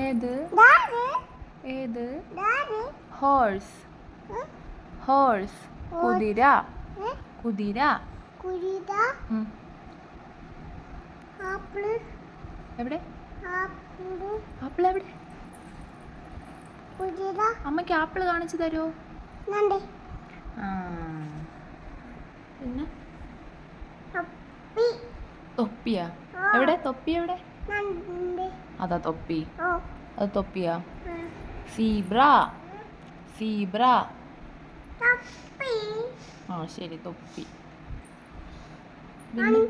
ഏത് ഏത് horse horse കുതിര കുതിര എവിടെ ആപ്പിൾ എവിടെ അമ്മയ്ക്ക് ആപ്പിൾ കാണിച്ചു തരുമോ പിന്നെ തൊപ്പിയാ എവിടെ തൊപ്പി എവിടെ അതാ തൊപ്പി അത് തൊപ്പിയാ സീബ്ര സീബ്ര ആ ശരി തൊപ്പി പിന്നെ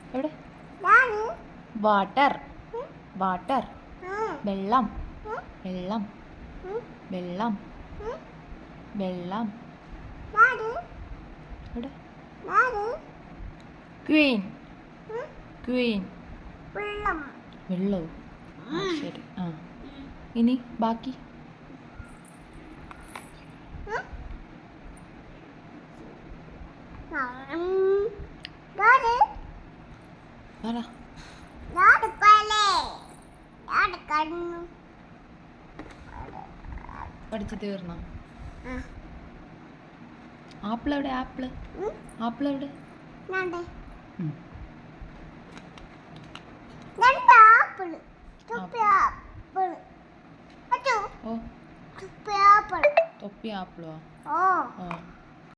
എവിടെ വാട്ടർ വാട്ടർ വെള്ളം വെള്ളം വെള്ളം വെള്ളം എവിടെ ക്വീൻ ക്വീൻ വെള്ളവും ശരി ആ ഇനി ബാക്കി പറ പഠിച്ചു തീർന്നോ ആപ്പിൾ എവിടെ ആപ്പിൾ ആപ്പിൾ എവിടെ തൊപ്പി ആപ്പിളോ ഓ